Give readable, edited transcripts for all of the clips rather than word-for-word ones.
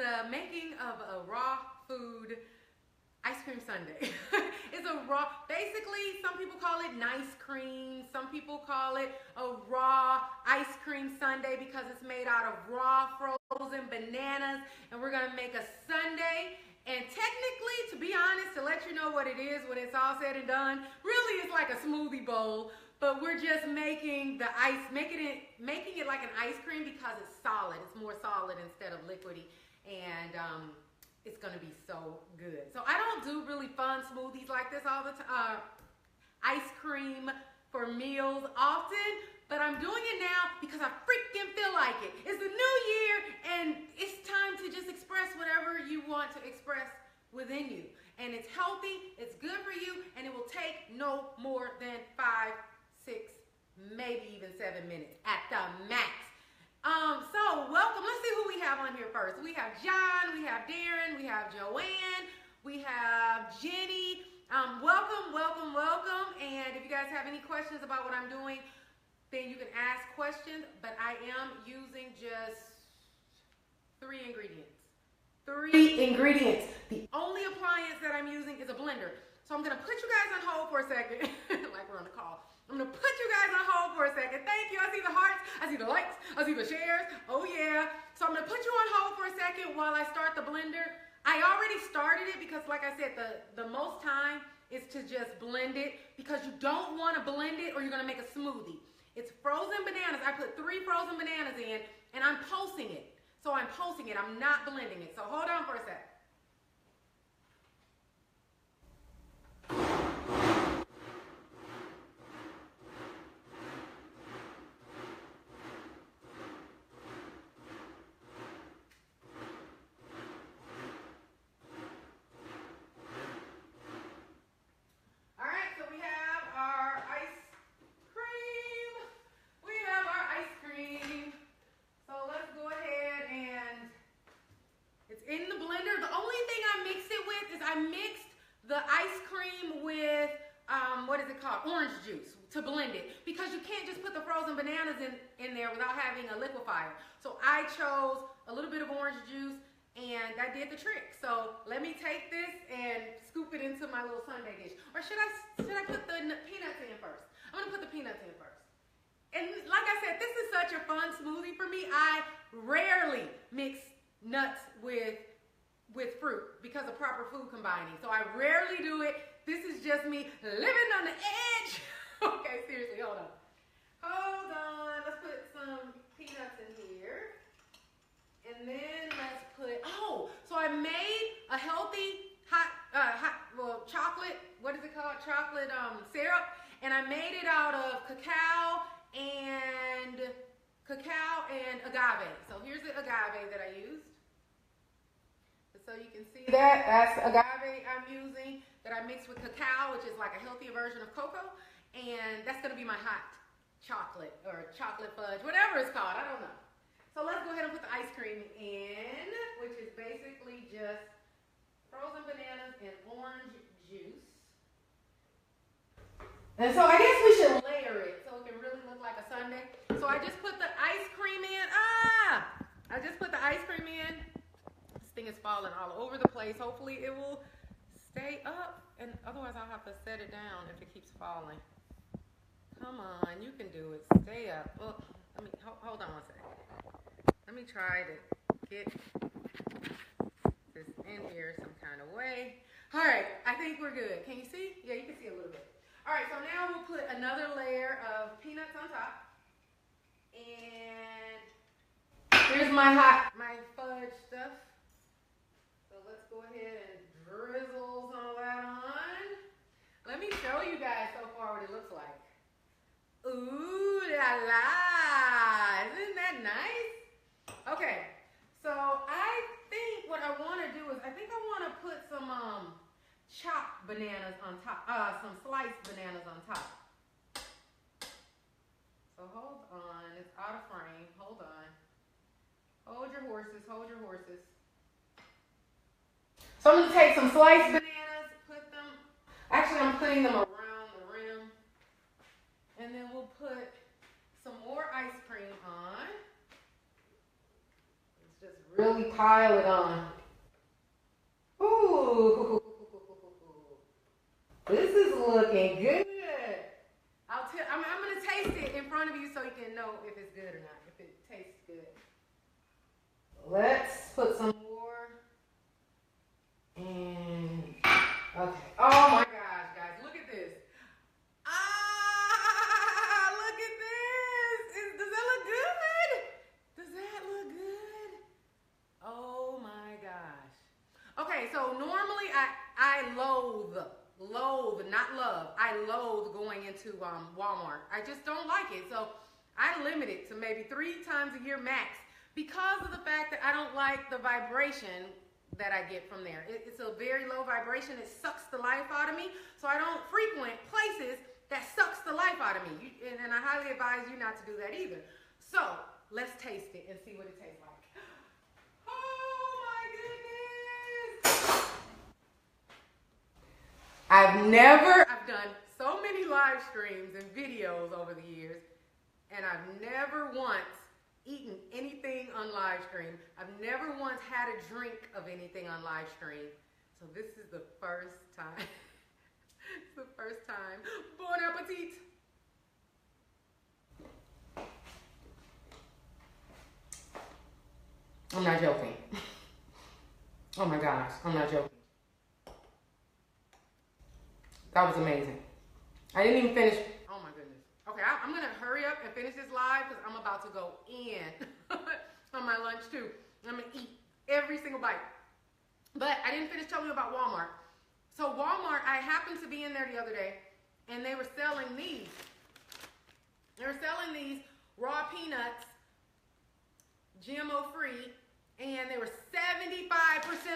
the making of a raw food ice cream sundae. It's a raw, basically some people call it nice cream, some people call it a raw ice cream sundae because it's made out of raw frozen bananas, and we're gonna make a sundae. And technically, to be honest, to let you know what it is when it's all said and done, really it's like a smoothie bowl, but we're just making the ice, making it like an ice cream because it's solid. It's more solid instead of liquidy, and it's gonna be so good. So I don't do really fun smoothies like this all the time, ice cream for meals often, but I'm doing it now because I freaking feel like it. It's the new year and it's time to just express whatever you want to express within you. And it's healthy, it's good for you, and it will take no more than 5, 6, maybe even 7 minutes at the max. So welcome. Let's see who we have on here first. We have John, we have Darren, we have Joanne, we have Jenny. Welcome, welcome, welcome. And if you guys have any questions about what I'm doing, then you can ask questions, but I am using just 3 ingredients. 3 ingredients. The only appliance that I'm using is a blender. So I'm gonna put you guys on hold for a second, like we're on the call. I'm gonna put you guys on hold for a second. Thank you. I see the hearts, I see the likes, I see the shares. Oh yeah. So I'm gonna put you on hold for a second while I start the blender. I already started it because, like I said, the most time is to just blend it because you don't want to blend it or you're gonna make a smoothie. It's frozen bananas. I put 3 frozen bananas in and I'm pulsing it. So I'm pulsing it. I'm not blending it. So hold on for a sec. I mixed the ice cream with, orange juice to blend it because you can't just put the frozen bananas in there without having a liquefier. So I chose a little bit of orange juice and that did the trick. So let me take this and scoop it into my little sundae dish. Or should I put the peanuts in first? I'm gonna put the peanuts in first. And like I said, this is such a fun smoothie for me. I rarely mix nuts with fruit because of proper food combining. So I rarely do it. This is just me living on the edge. Okay, seriously, hold on. Hold on, let's put some peanuts in here. And then let's put, so I made a healthy chocolate, what is it called? Chocolate syrup. And I made it out of cacao and agave. So here's the agave that I used. So you can see that's agave I'm using that I mixed with cacao, which is like a healthier version of cocoa. And that's gonna be my hot chocolate or chocolate fudge, whatever it's called, I don't know. So let's go ahead and put the ice cream in, which is basically just frozen bananas and orange juice. And so I guess we should layer it so it can really look like a sundae. So I just put the ice cream in. I just put the ice cream in. This thing is falling all over the place. Hopefully it will stay up, and otherwise I'll have to set it down if it keeps falling. Come on, you can do it. Stay up. Oh, let me hold on one second. Let me try to get this in here some kind of way. All right, I think we're good. Can you see? Yeah, you can see a little bit. All right, so now we'll put another layer of peanuts on top. And here's my fudge stuff. So let's go ahead and drizzle some of that on. Let me show you guys so far what it looks like. Ooh la la! Isn't that nice? Okay, so I think what I want to do is I want to put some chopped bananas on top, some sliced bananas on top. So hold on, it's out of frame. Hold on. Hold your horses, hold your horses. So I'm going to take some sliced bananas, put them, actually I'm putting them around the rim. And then we'll put some more ice cream on. It's just really pile it on. Ooh, this is looking good. I'm gonna taste it in front of you so you can know if it's good or not, if it tastes good. Let's put some more. And okay. Oh my gosh, guys, look at this. Ah, look at this. Does that look good? Does that look good? Oh my gosh. Okay, so normally I loathe, not love. I loathe going into Walmart. I just don't like it. So I limit it to maybe 3 times a year max because of the fact that I don't like the vibration that I get from there. It's a very low vibration. It sucks the life out of me. So I don't frequent places that sucks the life out of me. And I highly advise you not to do that either. So let's taste it and see what it tastes like. I've done so many live streams and videos over the years, and I've never once eaten anything on live stream. I've never once had a drink of anything on live stream. So this is the first time. It's the first time. Bon appetit. I'm not joking. Oh my gosh, I'm not joking. That was amazing. I didn't even finish. Oh my goodness. Okay, I'm gonna hurry up and finish this live because I'm about to go in on my lunch too. I'm gonna eat every single bite. But I didn't finish telling you about Walmart. So Walmart, I happened to be in there the other day and they were selling these. They were selling these raw peanuts, GMO free, and they were 75%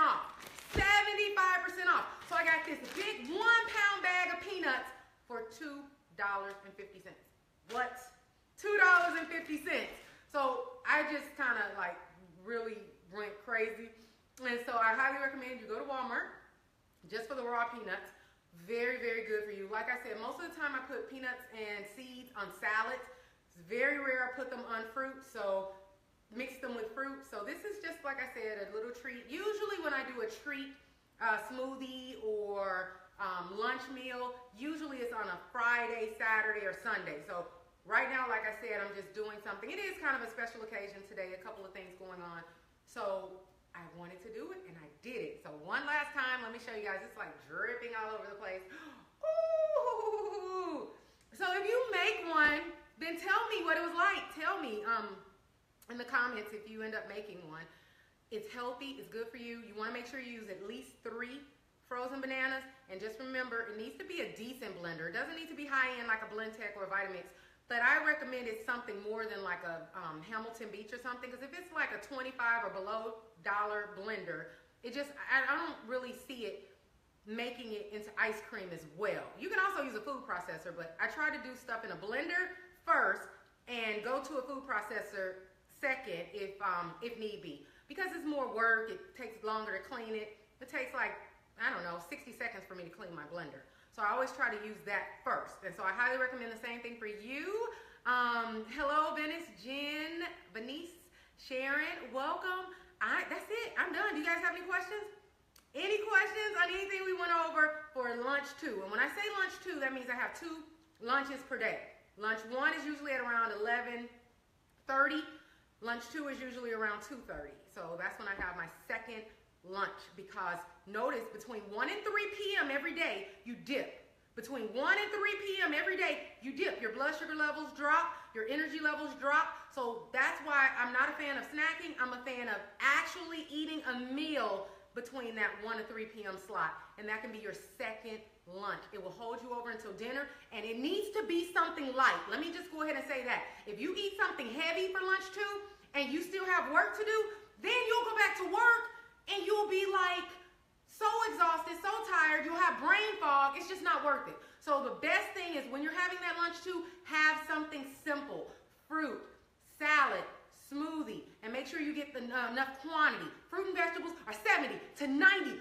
off. 75% off. So I got this big 1-pound bag of peanuts for $2.50. What? $2.50. So I just kind of like really went crazy. And so I highly recommend you go to Walmart just for the raw peanuts. Very, very good for you. Like I said, most of the time I put peanuts and seeds on salads. It's very rare I put them on fruit. So mix them with fruit. So this is just, like I said, a little treat. Usually when I do a treat smoothie or lunch meal, usually it's on a Friday, Saturday, or Sunday. So right now, like I said, I'm just doing something. It is kind of a special occasion today, a couple of things going on. So I wanted to do it and I did it. So one last time, let me show you guys. It's like dripping all over the place. Ooh. So if you make one, then tell me what it was like. Tell me in the comments if you end up making one. It's healthy, it's good for you. You want to make sure you use at least 3 frozen bananas. And just remember, it needs to be a decent blender. It doesn't need to be high-end like a Blendtec or a Vitamix. But I recommend it's something more than like a Hamilton Beach or something. Because if it's like a $25 or below blender, it just, I don't really see it making it into ice cream as well. You can also use a food processor, but I try to do stuff in a blender first and go to a food processor second if need be. Because it's more work, it takes longer to clean it. It takes like, I don't know, 60 seconds for me to clean my blender. So I always try to use that first. And so I highly recommend the same thing for you. Hello, Venice, Jen, Venice, Sharon, welcome. That's it, I'm done. Do you guys have any questions? Any questions on anything we went over for lunch 2? And when I say lunch 2, that means I have 2 lunches per day. Lunch 1 is usually at around 11:30. Lunch 2 is usually around 2:30. So that's when I have my second lunch, because notice between 1 and 3 p.m. every day, you dip. Between 1 and 3 p.m. every day, you dip. Your blood sugar levels drop, your energy levels drop. So that's why I'm not a fan of snacking. I'm a fan of actually eating a meal between that 1 to 3 p.m. slot. And that can be your second lunch. It will hold you over until dinner, and it needs to be something light. Let me just go ahead and say that. If you eat something heavy for lunch too, and you still have work to do, then you'll go back to work and you'll be like so exhausted, so tired, you'll have brain fog. It's just not worth it. So the best thing is when you're having that lunch too, have something simple. Fruit, salad, smoothie, and make sure you get enough quantity. Fruit and vegetables are 70 to 90%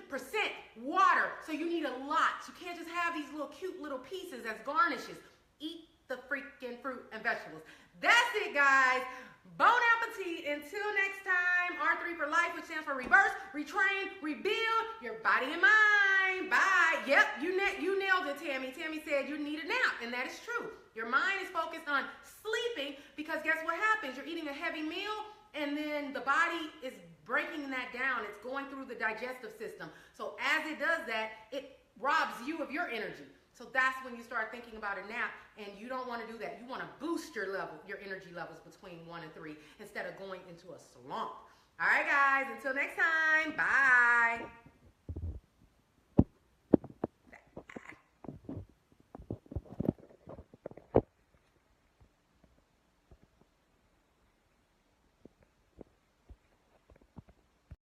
water, so you need a lot. You can't just have these little cute little pieces as garnishes. Eat the freaking fruit and vegetables. That's it, guys. Bon appetit. Until next time R3 for life, which stands for reverse, retrain, rebuild your body and mind. Bye. Yep, you nailed it, Tammy. Tammy said you need a nap, and that is true. Your mind is focused on sleeping because guess what happens? You're eating a heavy meal, and then the body is breaking that down. It's going through the digestive system. So as it does that, it robs you of your energy. So that's when you start thinking about a nap, and you don't want to do that. You want to boost your energy levels between 1 and 3 instead of going into a slump. All right, guys, until next time, bye.